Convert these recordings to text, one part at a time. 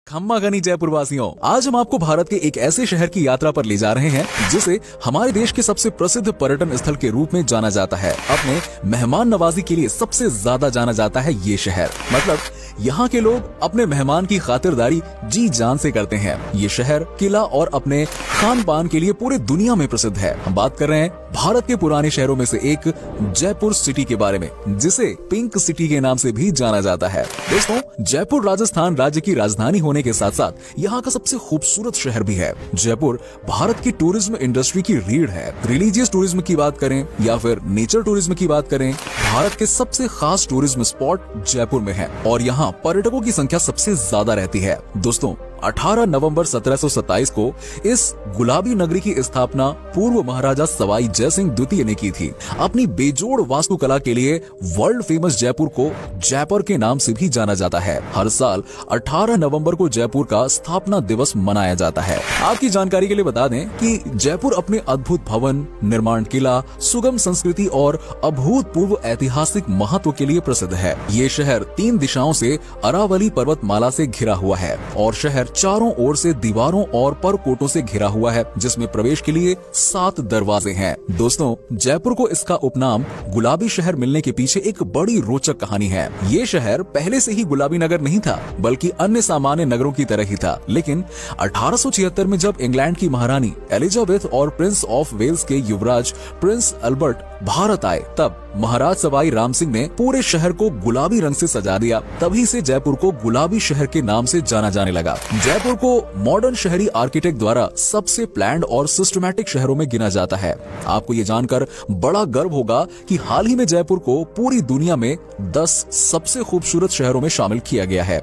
खम्मा गनी जयपुर वासियों, आज हम आपको भारत के एक ऐसे शहर की यात्रा पर ले जा रहे हैं जिसे हमारे देश के सबसे प्रसिद्ध पर्यटन स्थल के रूप में जाना जाता है। अपने मेहमान नवाजी के लिए सबसे ज्यादा जाना जाता है ये शहर। मतलब यहाँ के लोग अपने मेहमान की खातिरदारी जी जान से करते हैं। ये शहर किला और अपने खान पान के लिए पूरे दुनिया में प्रसिद्ध है। हम बात कर रहे हैं भारत के पुराने शहरों में से एक जयपुर सिटी के बारे में, जिसे पिंक सिटी के नाम से भी जाना जाता है। दोस्तों, जयपुर राजस्थान राज्य की राजधानी होने के साथ साथ यहाँ का सबसे खूबसूरत शहर भी है। जयपुर भारत की टूरिज्म इंडस्ट्री की रीढ़ है। रिलीजियस टूरिज्म की बात करें या फिर नेचर टूरिज्म की बात करें, भारत के सबसे खास टूरिज्म स्पॉट जयपुर में है और यहाँ पर्यटकों की संख्या सबसे ज्यादा रहती है। दोस्तों, 18 नवंबर 1727 को इस गुलाबी नगरी की स्थापना पूर्व महाराजा सवाई जयसिंह द्वितीय ने की थी। अपनी बेजोड़ वास्तुकला के लिए वर्ल्ड फेमस जयपुर को जयपुर के नाम से भी जाना जाता है। हर साल 18 नवंबर को जयपुर का स्थापना दिवस मनाया जाता है। आपकी जानकारी के लिए बता दें कि जयपुर अपने अद्भुत भवन निर्माण, किला, सुगम संस्कृति और अभूतपूर्व ऐतिहासिक महत्व के लिए प्रसिद्ध है। ये शहर 3 दिशाओं से अरावली पर्वतमाला से घिरा हुआ है और शहर चारों ओर से दीवारों और परकोटों से घिरा हुआ है, जिसमें प्रवेश के लिए 7 दरवाजे हैं। दोस्तों, जयपुर को इसका उपनाम गुलाबी शहर मिलने के पीछे एक बड़ी रोचक कहानी है। ये शहर पहले से ही गुलाबी नगर नहीं था, बल्कि अन्य सामान्य नगरों की तरह ही था। लेकिन 1876 में जब इंग्लैंड की महारानी एलिजाबेथ और प्रिंस ऑफ वेल्स के युवराज प्रिंस अल्बर्ट भारत आए, तब महाराज सवाई राम सिंह ने पूरे शहर को गुलाबी रंग से सजा दिया। तभी से जयपुर को गुलाबी शहर के नाम से जाना जाने लगा। जयपुर को मॉडर्न शहरी आर्किटेक्ट द्वारा सबसे प्लान्ड और सिस्टमैटिक शहरों में गिना जाता है। आपको ये जानकर बड़ा गर्व होगा कि हाल ही में जयपुर को पूरी दुनिया में 10 सबसे खूबसूरत शहरों में शामिल किया गया है।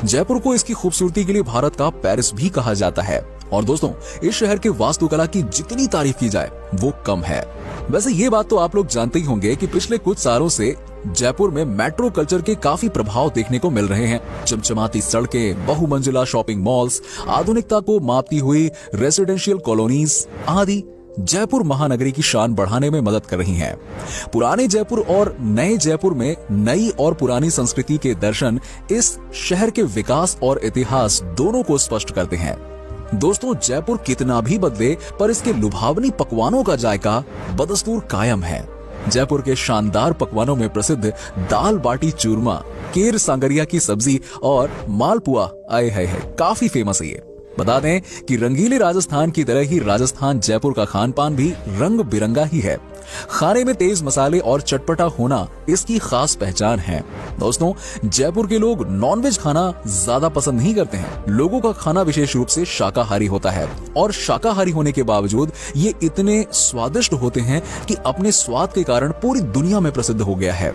जयपुर को इसकी खूबसूरती के लिए भारत का पेरिस भी कहा जाता है। और दोस्तों, इस शहर के वास्तुकला की जितनी तारीफ की जाए वो कम है। वैसे ये बात तो आप लोग जानते ही होंगे कि पिछले कुछ सालों से जयपुर में मेट्रो कल्चर के काफी प्रभाव देखने को मिल रहे हैं। चमचमाती सड़कें, बहुमंजिला शॉपिंग मॉल्स, आधुनिकता को मापती हुई रेसिडेंशियल कॉलोनीज आदि जयपुर महानगरी की शान बढ़ाने में मदद कर रही हैं। पुराने जयपुर और नए जयपुर में नई और पुरानी संस्कृति के दर्शन इस शहर के विकास और इतिहास दोनों को स्पष्ट करते हैं। दोस्तों, जयपुर कितना भी बदले पर इसके लुभावनी पकवानों का जायका बदस्तूर कायम है। जयपुर के शानदार पकवानों में प्रसिद्ध दाल बाटी चूरमा, केर सांगरिया की सब्जी और मालपुआ आए है काफी फेमस है। ये बता दें कि रंगीले राजस्थान की तरह ही राजस्थान जयपुर का खान पान भी रंग बिरंगा ही है। खाने में तेज मसाले और चटपटा होना इसकी खास पहचान है। दोस्तों, जयपुर के लोग नॉनवेज खाना ज्यादा पसंद नहीं करते हैं। लोगों का खाना विशेष रूप से शाकाहारी होता है और शाकाहारी होने के बावजूद ये इतने स्वादिष्ट होते हैं कि अपने स्वाद के कारण पूरी दुनिया में प्रसिद्ध हो गया है।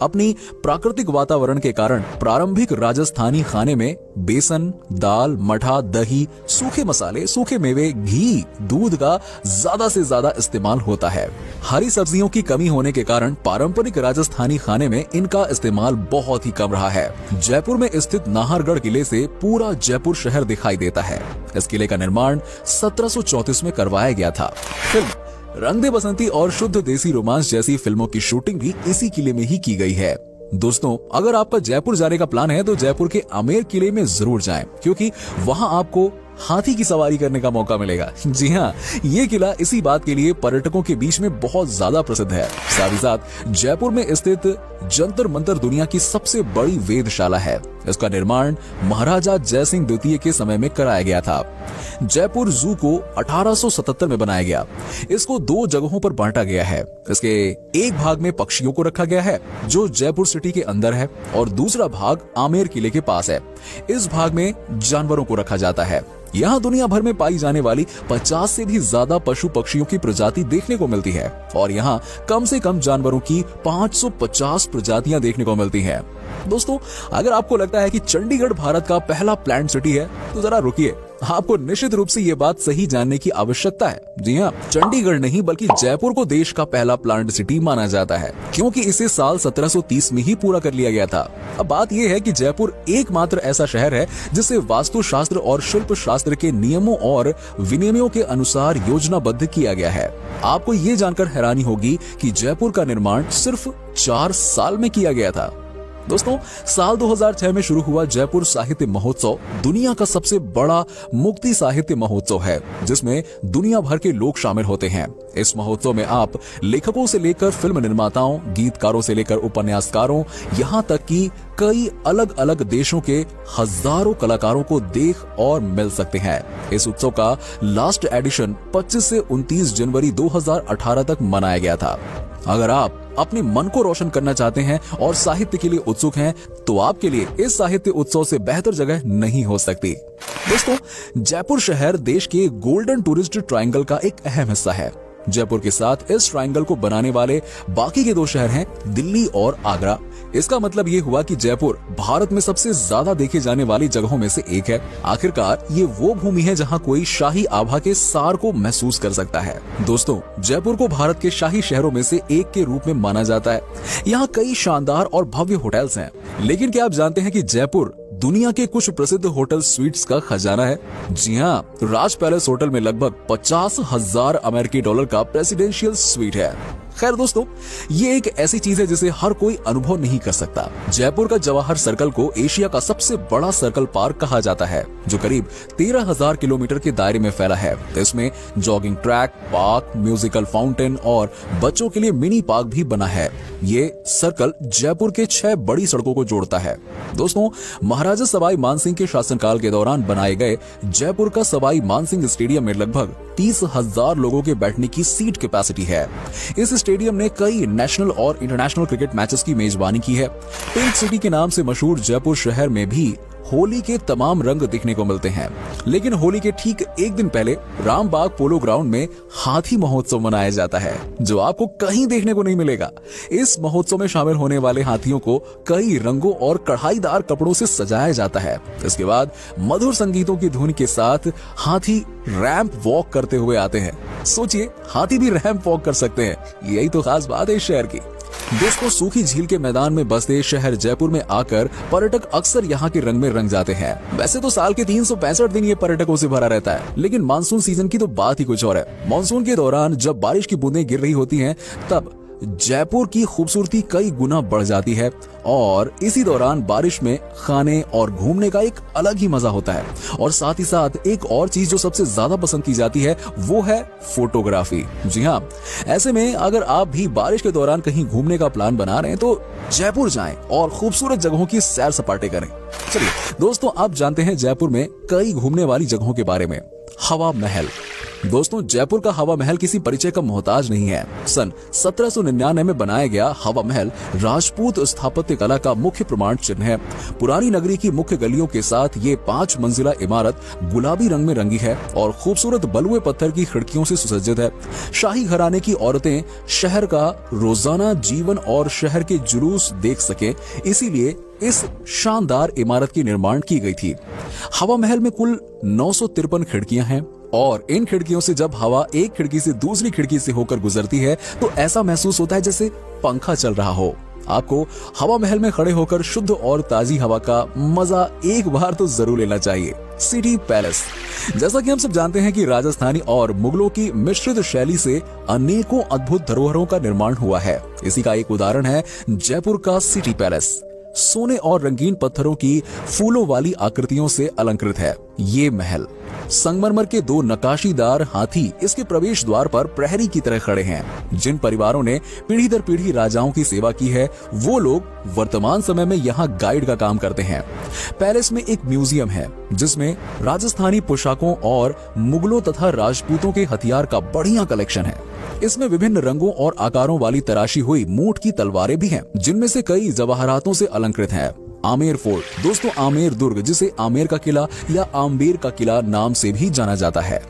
अपनी प्राकृतिक वातावरण के कारण प्रारंभिक राजस्थानी खाने में बेसन, दाल, मठा, दही, सूखे मसाले, सूखे मेवे, घी, दूध का ज्यादा से ज्यादा इस्तेमाल होता है। हरी सब्जियों की कमी होने के कारण पारंपरिक राजस्थानी खाने में इनका इस्तेमाल बहुत ही कम रहा है। जयपुर में स्थित नाहरगढ़ किले से पूरा जयपुर शहर दिखाई देता है। इस किले का निर्माण 1734 में करवाया गया था। फिल्म रंग दे बसंती और शुद्ध देसी रोमांस जैसी फिल्मों की शूटिंग भी इसी किले में ही की गई है। दोस्तों, अगर आपका जयपुर जाने का प्लान है तो जयपुर के आमेर किले में जरूर जाएं, क्योंकि वहां आपको हाथी की सवारी करने का मौका मिलेगा। जी हाँ, ये किला इसी बात के लिए पर्यटकों के बीच में बहुत ज्यादा प्रसिद्ध है। साथ ही साथ जयपुर में स्थित जंतर मंतर दुनिया की सबसे बड़ी वेधशाला है। इसका निर्माण महाराजा जयसिंह द्वितीय के समय में कराया गया था। जयपुर जू को 1877 में बनाया गया। इसको 2 जगहों पर बांटा गया है। इसके एक भाग में पक्षियों को रखा गया है जो जयपुर सिटी के अंदर है और दूसरा भाग आमेर किले के पास है। इस भाग में जानवरों को रखा जाता है। यहाँ दुनिया भर में पाई जाने वाली 50 से भी ज्यादा पशु पक्षियों की प्रजाति देखने को मिलती है और यहाँ कम से कम जानवरों की 550 प्रजातियां देखने को मिलती हैं। दोस्तों, अगर आपको लगता है कि चंडीगढ़ भारत का पहला प्लान्ड सिटी है तो जरा रुकिए, आपको निश्चित रूप से ये बात सही जानने की आवश्यकता है। जी हाँ, चंडीगढ़ नहीं बल्कि जयपुर को देश का पहला प्लान्ड सिटी माना जाता है, क्योंकि इसे साल 1730 में ही पूरा कर लिया गया था। अब बात यह है कि जयपुर एकमात्र ऐसा शहर है जिसे वास्तुशास्त्र और शिल्प शास्त्र के नियमों और विनियमों के अनुसार योजनाबद्ध किया गया है। आपको ये जानकर हैरानी होगी कि जयपुर का निर्माण सिर्फ 4 साल में किया गया था। दोस्तों, साल 2006 में शुरू हुआ जयपुर साहित्य महोत्सव दुनिया का सबसे बड़ा मुक्ति साहित्य महोत्सव है, जिसमें दुनिया भर के लोग शामिल होते हैं। इस महोत्सव में आप लेखकों से लेकर फिल्म निर्माताओं, गीतकारों से लेकर उपन्यासकारों, यहाँ तक कि कई अलग अलग देशों के हजारों कलाकारों को देख और मिल सकते हैं। इस उत्सव का लास्ट एडिशन 25 से 29 जनवरी 2018 तक मनाया गया था। अगर आप अपने मन को रोशन करना चाहते हैं और साहित्य के लिए उत्सुक हैं, तो आपके लिए इस साहित्य उत्सव से बेहतर जगह नहीं हो सकती। दोस्तों, जयपुर शहर देश के गोल्डन टूरिस्ट ट्रायंगल का एक अहम हिस्सा है। जयपुर के साथ इस ट्रायंगल को बनाने वाले बाकी के दो शहर हैं दिल्ली और आगरा। इसका मतलब ये हुआ कि जयपुर भारत में सबसे ज्यादा देखे जाने वाली जगहों में से एक है। आखिरकार ये वो भूमि है जहां कोई शाही आभा के सार को महसूस कर सकता है। दोस्तों, जयपुर को भारत के शाही शहरों में से एक के रूप में माना जाता है। यहाँ कई शानदार और भव्य होटल्स हैं, लेकिन क्या आप जानते हैं कि जयपुर दुनिया के कुछ प्रसिद्ध होटल स्वीट्स का खजाना है? जी हाँ, राज पैलेस होटल में लगभग 50,000 अमेरिकी डॉलर का प्रेसिडेंशियल स्वीट है। खैर दोस्तों, ये एक ऐसी चीज है जिसे हर कोई अनुभव नहीं कर सकता। जयपुर का जवाहर सर्कल को एशिया का सबसे बड़ा सर्कल पार्क कहा जाता है, जो करीब 13,000 किलोमीटर के दायरे में फैला है। इसमें jogging track, park, musical fountain और बच्चों के लिए मिनी पार्क भी बना है। ये सर्कल जयपुर के 6 बड़ी सड़कों को जोड़ता है। दोस्तों, महाराजा सवाई मानसिंह के शासनकाल के दौरान बनाए गए जयपुर का सवाई मानसिंह स्टेडियम में लगभग 30,000 लोगों के बैठने की सीट कैपेसिटी है। इस स्टेडियम ने कई नेशनल और इंटरनेशनल क्रिकेट मैचेस की मेजबानी की है। पिंक सिटी के नाम से मशहूर जयपुर शहर में भी होली के तमाम रंग दिखने को मिलते हैं। लेकिन होली के ठीक एक दिन पहले रामबाग पोलो ग्राउंड में हाथी महोत्सव मनाया जाता है, जो आपको कहीं देखने को नहीं मिलेगा। इस महोत्सव में शामिल होने वाले हाथियों को कई रंगों और कढ़ाईदार कपड़ों से सजाया जाता है। इसके बाद मधुर संगीतों की धुन के साथ हाथी रैंप वॉक करते हुए आते हैं। सोचिए, हाथी भी रैंप वॉक कर सकते हैं। यही तो खास बात है इस शहर की। दोस्तों, सूखी झील के मैदान में बसते शहर जयपुर में आकर पर्यटक अक्सर यहाँ के रंग में रंग जाते हैं। वैसे तो साल के 365 दिन ये पर्यटकों से भरा रहता है, लेकिन मानसून सीजन की तो बात ही कुछ और है। मानसून के दौरान जब बारिश की बूंदें गिर रही होती हैं, तब जयपुर की खूबसूरती कई गुना बढ़ जाती है और इसी दौरान बारिश में खाने और घूमने का एक अलग ही मजा होता है। और साथ ही साथ एक और चीज जो सबसे ज्यादा पसंद की जाती है, वो है फोटोग्राफी। जी हाँ, ऐसे में अगर आप भी बारिश के दौरान कहीं घूमने का प्लान बना रहे हैं, तो जयपुर जाएं और खूबसूरत जगहों की सैर सपाटे करें। चलिए दोस्तों, आप जानते हैं जयपुर में कई घूमने वाली जगहों के बारे में। हवा महल। दोस्तों, जयपुर का हवा महल किसी परिचय का मोहताज नहीं है। सन 1799 में बनाया गया हवा महल राजपूत स्थापत्य कला का मुख्य प्रमाण चिन्ह है। पुरानी नगरी की मुख्य गलियों के साथ ये 5 मंजिला इमारत गुलाबी रंग में रंगी है और खूबसूरत बलुए पत्थर की खिड़कियों से सुसज्जित है। शाही घराने की औरतें शहर का रोजाना जीवन और शहर के जुलूस देख सके, इसीलिए इस शानदार इमारत की निर्माण की गई थी। हवा महल में कुल 953 खिड़कियां हैं और इन खिड़कियों से जब हवा एक खिड़की से दूसरी खिड़की से होकर गुजरती है, तो ऐसा महसूस होता है जैसे पंखा चल रहा हो। आपको हवा महल में खड़े होकर शुद्ध और ताजी हवा का मजा एक बार तो जरूर लेना चाहिए। City palace. जैसा कि हम सब जानते हैं कि राजस्थानी और मुगलों की मिश्रित शैली से अनेकों अद्भुत धरोहरों का निर्माण हुआ है। इसी का एक उदाहरण है जयपुर का सिटी पैलेस। सोने और रंगीन पत्थरों की फूलों वाली आकृतियों से अलंकृत है। ये महल संगमरमर के 2 नकाशीदार हाथी इसके प्रवेश द्वार पर प्रहरी की तरह खड़े हैं। जिन परिवारों ने पीढ़ी दर पीढ़ी राजाओं की सेवा की है, वो लोग वर्तमान समय में यहाँ गाइड का काम करते हैं। पैलेस में एक म्यूजियम है जिसमें राजस्थानी पोशाकों और मुगलों तथा राजपूतों के हथियार का बढ़िया कलेक्शन है। इसमें विभिन्न रंगों और आकारों वाली तराशी हुई मूठ की तलवारें भी हैं, जिनमें से कई जवाहरातों से अलंकृत हैं। आमेर फोर्ट। दोस्तों, आमेर दुर्ग, जिसे आमेर का किला या आम्बेर का किला नाम से भी जाना जाता है,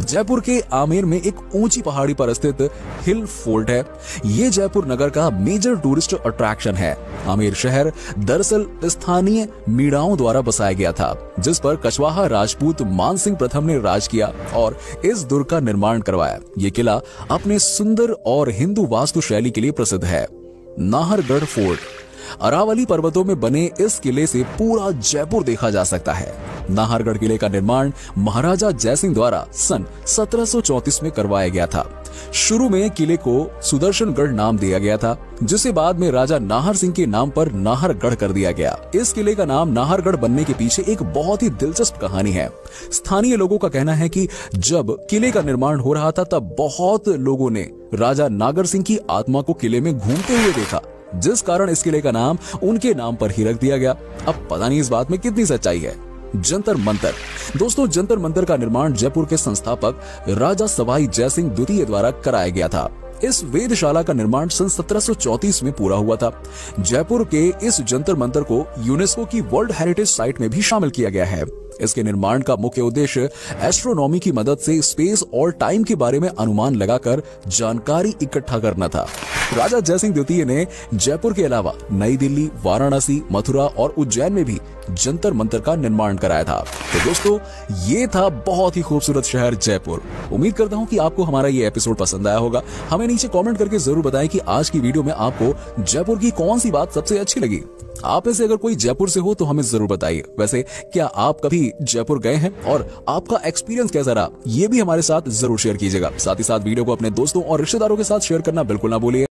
जयपुर के आमेर में एक ऊंची पहाड़ी पर स्थित हिल फोर्ट है। ये जयपुर नगर का मेजर टूरिस्ट अट्रैक्शन है। आमेर शहर दरअसल स्थानीय मीणाओं द्वारा बसाया गया था, जिस पर कछवाहा राजपूत मानसिंह प्रथम ने राज किया और इस दुर्ग का निर्माण करवाया। ये किला अपने सुंदर और हिंदू वास्तु शैली के लिए प्रसिद्ध है। नाहरगढ़ फोर्ट। अरावली पर्वतों में बने इस किले से पूरा जयपुर देखा जा सकता है। नाहरगढ़ किले का निर्माण महाराजा जयसिंह द्वारा सन 1734 में करवाया गया था। शुरू में किले को सुदर्शनगढ़ नाम दिया गया था, जिसे बाद में राजा नाहर सिंह के नाम पर नाहरगढ़ कर दिया गया। इस किले का नाम नाहरगढ़ बनने के पीछे एक बहुत ही दिलचस्प कहानी है। स्थानीय लोगों का कहना है कि जब किले का निर्माण हो रहा था तब बहुत लोगों ने राजा नागर सिंह की आत्मा को किले में घूमते हुए देखा, जिस कारण इस किले का नाम उनके नाम पर ही रख दिया गया। अब पता नहीं इस बात में कितनी सच्चाई है। जंतर मंतर। दोस्तों, जंतर मंतर का निर्माण जयपुर के संस्थापक राजा सवाई जयसिंह द्वितीय द्वारा कराया गया था। इस वेधशाला का निर्माण सन 1734 में पूरा हुआ था। जयपुर के इस जंतर मंतर को यूनेस्को की वर्ल्ड हेरिटेज साइट में भी शामिल किया गया है। इसके निर्माण का मुख्य उद्देश्य एस्ट्रोनॉमी की मदद से स्पेस और टाइम के बारे में अनुमान लगाकर जानकारी इकट्ठा करना था। राजा जयसिंह द्वितीय ने जयपुर के अलावा नई दिल्ली, वाराणसी, मथुरा और उज्जैन में भी जंतर मंतर का निर्माण कराया था। तो दोस्तों, ये था बहुत ही खूबसूरत शहर जयपुर। उम्मीद करता हूँ कि आपको हमारा ये एपिसोड पसंद आया होगा। हमें नीचे कमेंट करके जरूर बताएं कि आज की वीडियो में आपको जयपुर की कौन सी बात सबसे अच्छी लगी। आप में से अगर कोई जयपुर से हो तो हमें जरूर बताइए। वैसे क्या आप कभी जयपुर गए हैं और आपका एक्सपीरियंस कैसा रहा, ये भी हमारे साथ जरूर शेयर कीजिएगा। साथ ही साथ वीडियो को अपने दोस्तों और रिश्तेदारों के साथ शेयर करना बिल्कुल ना भूलिए।